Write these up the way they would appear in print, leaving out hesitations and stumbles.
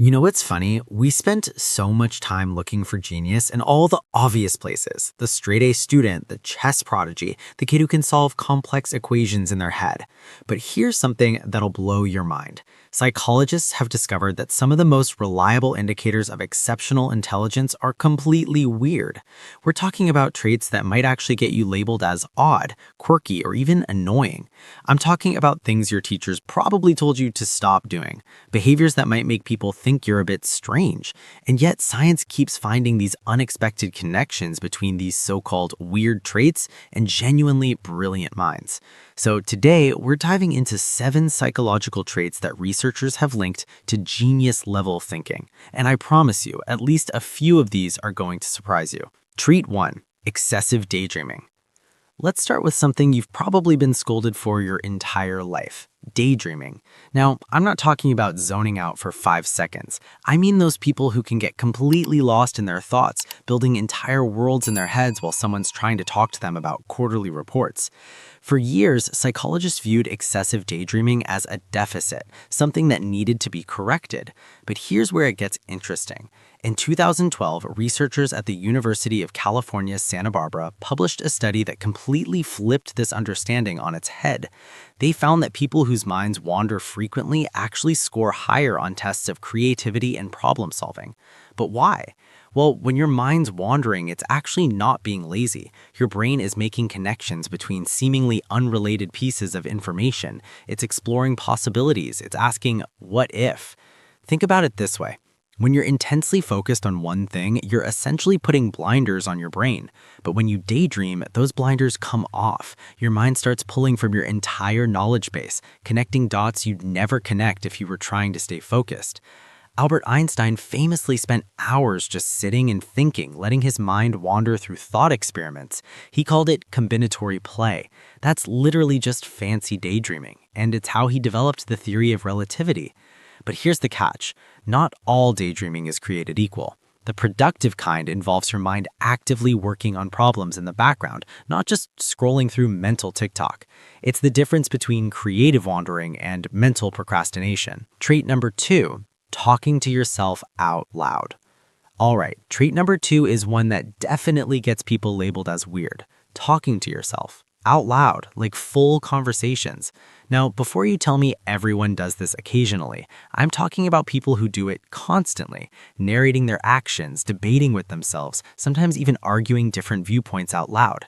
You know what's funny? We spent so much time looking for genius in all the obvious places. The straight A student, the chess prodigy, the kid who can solve complex equations in their head. But here's something that'll blow your mind. Psychologists have discovered that some of the most reliable indicators of exceptional intelligence are completely weird. We're talking about traits that might actually get you labeled as odd, quirky, or even annoying. I'm talking about things your teachers probably told you to stop doing, behaviors that might make people think you're a bit strange. And yet science keeps finding these unexpected connections between these so-called weird traits and genuinely brilliant minds. So today, we're diving into 7 psychological traits that researchers have linked to genius-level thinking. And I promise you, at least a few of these are going to surprise you. Trait 1. Excessive daydreaming. Let's start with something you've probably been scolded for your entire life: daydreaming. Now, I'm not talking about zoning out for 5 seconds. I mean those people who can get completely lost in their thoughts, building entire worlds in their heads while someone's trying to talk to them about quarterly reports. For years, psychologists viewed excessive daydreaming as a deficit, something that needed to be corrected. But here's where it gets interesting. In 2012, researchers at the University of California, Santa Barbara published a study that completely flipped this understanding on its head. They found that people whose minds wander frequently actually score higher on tests of creativity and problem solving. But why? Well, when your mind's wandering, it's actually not being lazy. Your brain is making connections between seemingly unrelated pieces of information. It's exploring possibilities. It's asking, what if? Think about it this way. When you're intensely focused on one thing, you're essentially putting blinders on your brain. But when you daydream, those blinders come off. Your mind starts pulling from your entire knowledge base, connecting dots you'd never connect if you were trying to stay focused. Albert Einstein famously spent hours just sitting and thinking, letting his mind wander through thought experiments. He called it combinatory play. That's literally just fancy daydreaming, and it's how he developed the theory of relativity. But here's the catch. Not all daydreaming is created equal. The productive kind involves your mind actively working on problems in the background, not just scrolling through mental TikTok. It's the difference between creative wandering and mental procrastination. Trait number 2. Talking to yourself out loud. All right, trait number 2 is one that definitely gets people labeled as weird. Talking to yourself out loud, like full conversations. Now, before you tell me everyone does this occasionally, I'm talking about people who do it constantly, narrating their actions, debating with themselves, sometimes even arguing different viewpoints out loud.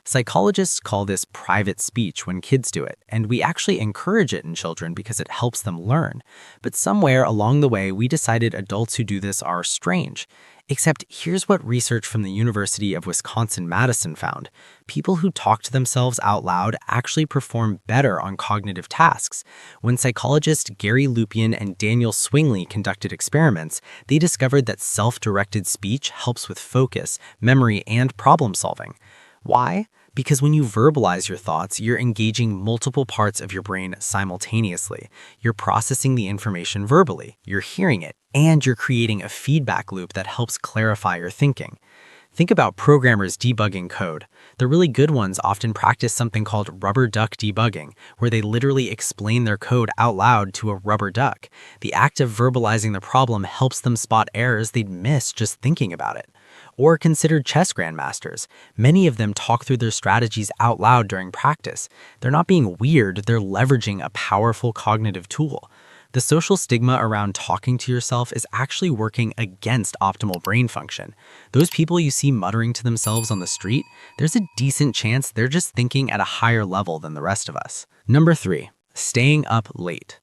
Psychologists call this private speech when kids do it, and we actually encourage it in children because it helps them learn. But somewhere along the way, we decided adults who do this are strange. Except here's what research from the University of Wisconsin-Madison found. People who talk to themselves out loud actually perform better on cognitive tasks. When psychologists Gary Lupien and Daniel Swingley conducted experiments, they discovered that self-directed speech helps with focus, memory, and problem solving. Why? Because when you verbalize your thoughts, you're engaging multiple parts of your brain simultaneously. You're processing the information verbally, you're hearing it, and you're creating a feedback loop that helps clarify your thinking. Think about programmers debugging code. The really good ones often practice something called rubber duck debugging, where they literally explain their code out loud to a rubber duck. The act of verbalizing the problem helps them spot errors they'd miss just thinking about it. Or consider chess grandmasters. Many of them talk through their strategies out loud during practice. They're not being weird, they're leveraging a powerful cognitive tool. The social stigma around talking to yourself is actually working against optimal brain function. Those people you see muttering to themselves on the street, there's a decent chance they're just thinking at a higher level than the rest of us. Number 3, staying up late.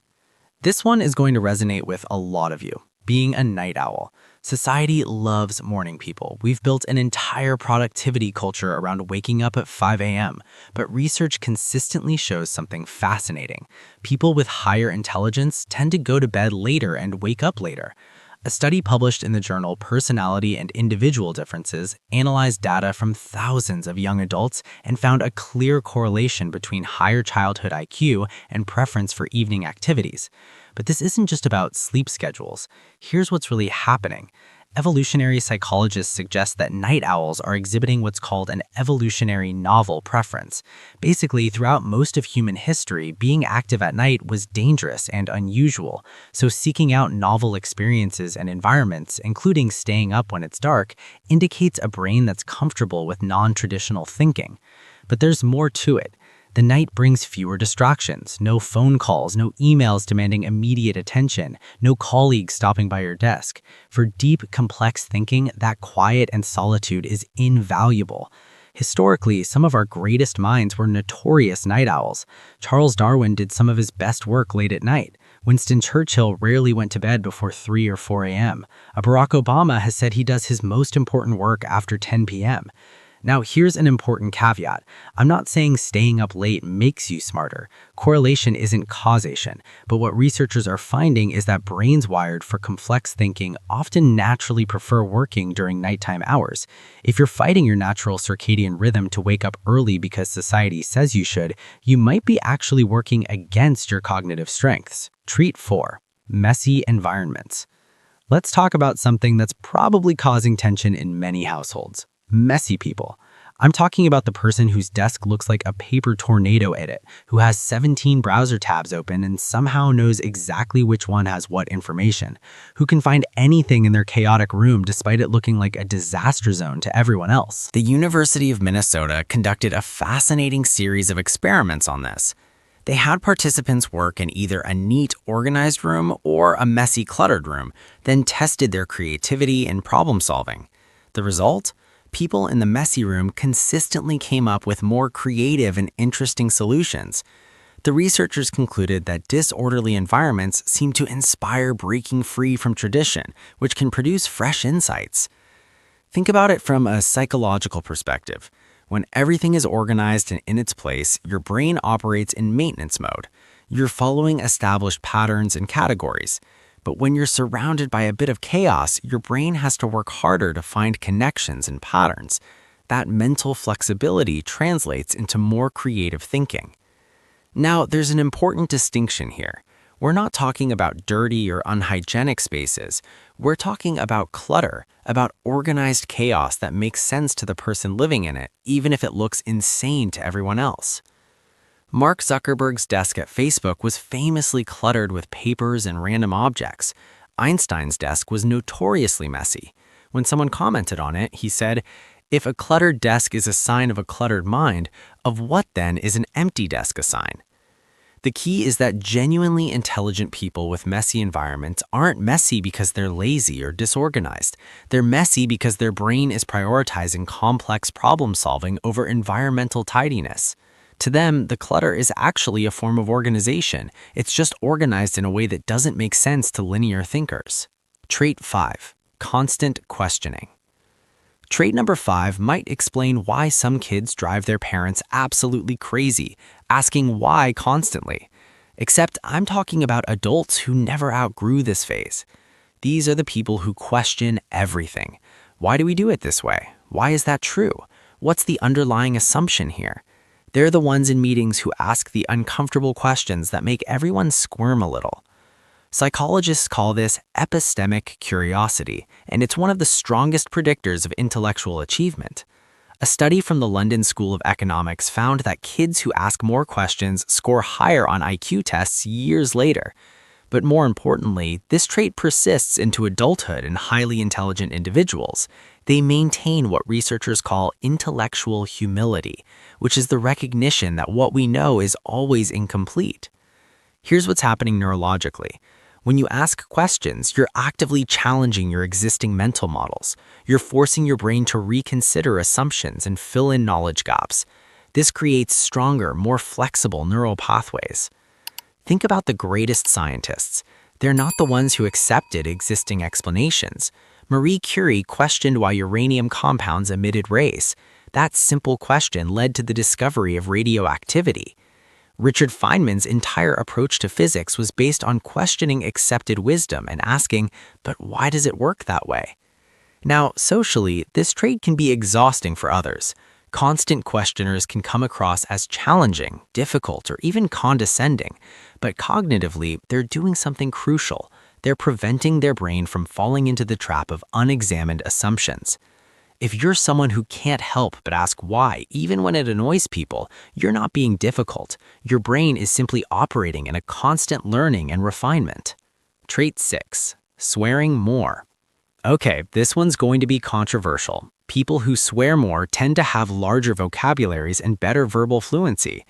This one is going to resonate with a lot of you. Being a night owl. Society loves morning people. We've built an entire productivity culture around waking up at 5 a.m. But research consistently shows something fascinating. People with higher intelligence tend to go to bed later and wake up later. A study published in the journal Personality and Individual Differences analyzed data from thousands of young adults and found a clear correlation between higher childhood IQ and preference for evening activities. But this isn't just about sleep schedules. Here's what's really happening. Evolutionary psychologists suggest that night owls are exhibiting what's called an evolutionary novel preference. Basically, throughout most of human history, being active at night was dangerous and unusual, so seeking out novel experiences and environments, including staying up when it's dark, indicates a brain that's comfortable with non-traditional thinking. But there's more to it. The night brings fewer distractions, no phone calls, no emails demanding immediate attention, no colleagues stopping by your desk. For deep, complex thinking, that quiet and solitude is invaluable. Historically, some of our greatest minds were notorious night owls. Charles Darwin did some of his best work late at night. Winston Churchill rarely went to bed before 3 or 4 a.m. Barack Obama has said he does his most important work after 10 p.m. Now, here's an important caveat. I'm not saying staying up late makes you smarter. Correlation isn't causation, but what researchers are finding is that brains wired for complex thinking often naturally prefer working during nighttime hours. If you're fighting your natural circadian rhythm to wake up early because society says you should, you might be actually working against your cognitive strengths. Treat 4. Messy environments. Let's talk about something that's probably causing tension in many households. Messy people. I'm talking about the person whose desk looks like a paper tornado edit, who has 17 browser tabs open and somehow knows exactly which one has what information, who can find anything in their chaotic room despite it looking like a disaster zone to everyone else. The University of Minnesota conducted a fascinating series of experiments on this. They had participants work in either a neat, organized room or a messy, cluttered room, then tested their creativity and problem solving. The result? People in the messy room consistently came up with more creative and interesting solutions. The researchers concluded that disorderly environments seem to inspire breaking free from tradition, which can produce fresh insights. Think about it from a psychological perspective. When everything is organized and in its place, your brain operates in maintenance mode. You're following established patterns and categories. But when you're surrounded by a bit of chaos, your brain has to work harder to find connections and patterns. That mental flexibility translates into more creative thinking. Now, there's an important distinction here. We're not talking about dirty or unhygienic spaces. We're talking about clutter, about organized chaos that makes sense to the person living in it, even if it looks insane to everyone else. Mark Zuckerberg's desk at Facebook was famously cluttered with papers and random objects. Einstein's desk was notoriously messy. When someone commented on it, he said, "If a cluttered desk is a sign of a cluttered mind, of what then is an empty desk a sign?" The key is that genuinely intelligent people with messy environments aren't messy because they're lazy or disorganized. They're messy because their brain is prioritizing complex problem solving over environmental tidiness. To them, the clutter is actually a form of organization. It's just organized in a way that doesn't make sense to linear thinkers. Trait 5. Constant questioning. Trait number 5 might explain why some kids drive their parents absolutely crazy, asking why constantly. Except I'm talking about adults who never outgrew this phase. These are the people who question everything. Why do we do it this way? Why is that true? What's the underlying assumption here? They're the ones in meetings who ask the uncomfortable questions that make everyone squirm a little. Psychologists call this epistemic curiosity, and it's one of the strongest predictors of intellectual achievement. A study from the London School of Economics found that kids who ask more questions score higher on IQ tests years later. But more importantly, this trait persists into adulthood in highly intelligent individuals. They maintain what researchers call intellectual humility, which is the recognition that what we know is always incomplete. Here's what's happening neurologically. When you ask questions, you're actively challenging your existing mental models. You're forcing your brain to reconsider assumptions and fill in knowledge gaps. This creates stronger, more flexible neural pathways. Think about the greatest scientists. They're not the ones who accepted existing explanations. Marie Curie questioned why uranium compounds emitted rays. That simple question led to the discovery of radioactivity. Richard Feynman's entire approach to physics was based on questioning accepted wisdom and asking, but why does it work that way? Now, socially, this trait can be exhausting for others. Constant questioners can come across as challenging, difficult, or even condescending, but cognitively, they're doing something crucial. They're preventing their brain from falling into the trap of unexamined assumptions. If you're someone who can't help but ask why, even when it annoys people, you're not being difficult. Your brain is simply operating in a constant learning and refinement. Trait 6. Swearing more. Okay, this one's going to be controversial. People who swear more tend to have larger vocabularies and better verbal fluency.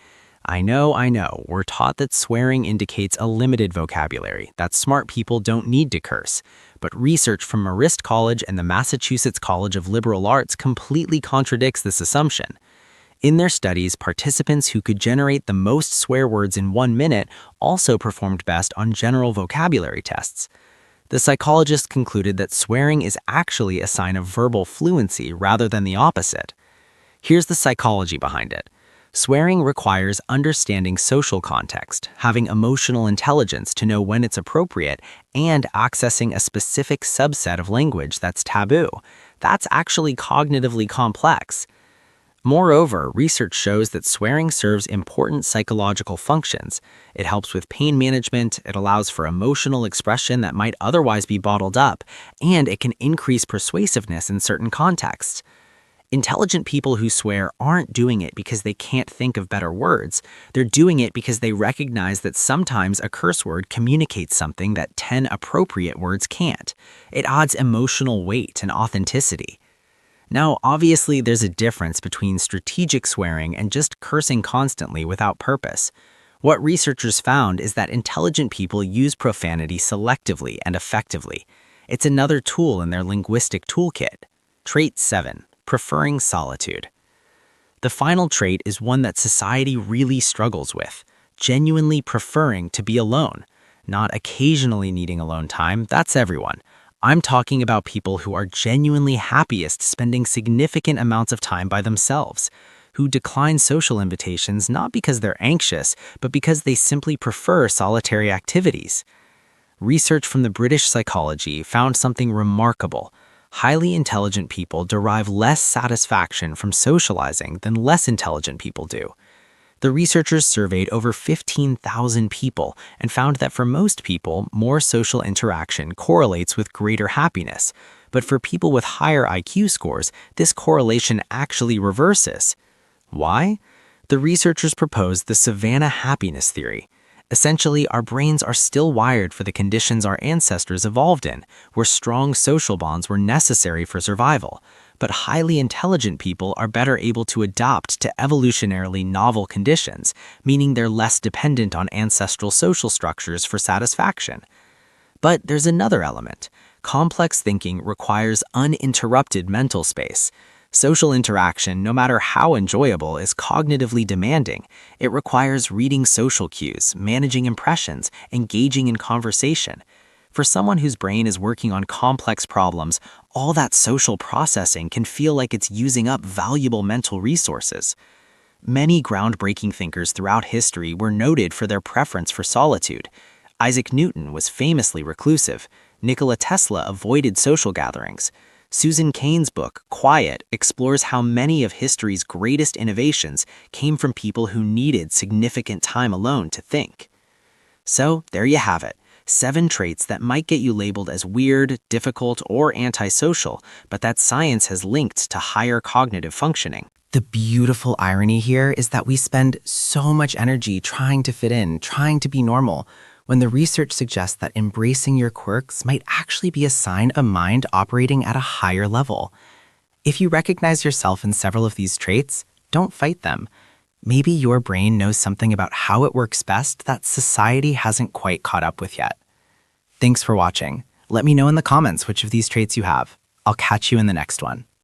I know, we're taught that swearing indicates a limited vocabulary, that smart people don't need to curse. But research from Marist College and the Massachusetts College of Liberal Arts completely contradicts this assumption. In their studies, participants who could generate the most swear words in 1 minute also performed best on general vocabulary tests. The psychologists concluded that swearing is actually a sign of verbal fluency rather than the opposite. Here's the psychology behind it. Swearing requires understanding social context, having emotional intelligence to know when it's appropriate, and accessing a specific subset of language that's taboo. That's actually cognitively complex. Moreover, research shows that swearing serves important psychological functions. It helps with pain management, it allows for emotional expression that might otherwise be bottled up, and it can increase persuasiveness in certain contexts. Intelligent people who swear aren't doing it because they can't think of better words. They're doing it because they recognize that sometimes a curse word communicates something that 10 appropriate words can't. It adds emotional weight and authenticity. Now, obviously, there's a difference between strategic swearing and just cursing constantly without purpose. What researchers found is that intelligent people use profanity selectively and effectively. It's another tool in their linguistic toolkit. Trait 7. Preferring solitude. The final trait is one that society really struggles with, genuinely preferring to be alone. Not occasionally needing alone time, that's everyone. I'm talking about people who are genuinely happiest spending significant amounts of time by themselves, who decline social invitations not because they're anxious, but because they simply prefer solitary activities. Research from the British Psychology found something remarkable. Highly intelligent people derive less satisfaction from socializing than less intelligent people do. The researchers surveyed over 15,000 people and found that for most people, more social interaction correlates with greater happiness. But for people with higher IQ scores, this correlation actually reverses. Why? The researchers proposed the Savannah happiness theory. Essentially, our brains are still wired for the conditions our ancestors evolved in, where strong social bonds were necessary for survival. But highly intelligent people are better able to adapt to evolutionarily novel conditions, meaning they're less dependent on ancestral social structures for satisfaction. But there's another element. Complex thinking requires uninterrupted mental space. Social interaction, no matter how enjoyable, is cognitively demanding. It requires reading social cues, managing impressions, engaging in conversation. For someone whose brain is working on complex problems, all that social processing can feel like it's using up valuable mental resources. Many groundbreaking thinkers throughout history were noted for their preference for solitude. Isaac Newton was famously reclusive. Nikola Tesla avoided social gatherings. Susan Cain's book, Quiet, explores how many of history's greatest innovations came from people who needed significant time alone to think. So, there you have it. 7 traits that might get you labeled as weird, difficult, or antisocial, but that science has linked to higher cognitive functioning. The beautiful irony here is that we spend so much energy trying to fit in, trying to be normal, when the research suggests that embracing your quirks might actually be a sign of mind operating at a higher level. If you recognize yourself in several of these traits, don't fight them. Maybe your brain knows something about how it works best that society hasn't quite caught up with yet. Thanks for watching. Let me know in the comments which of these traits you have. I'll catch you in the next one.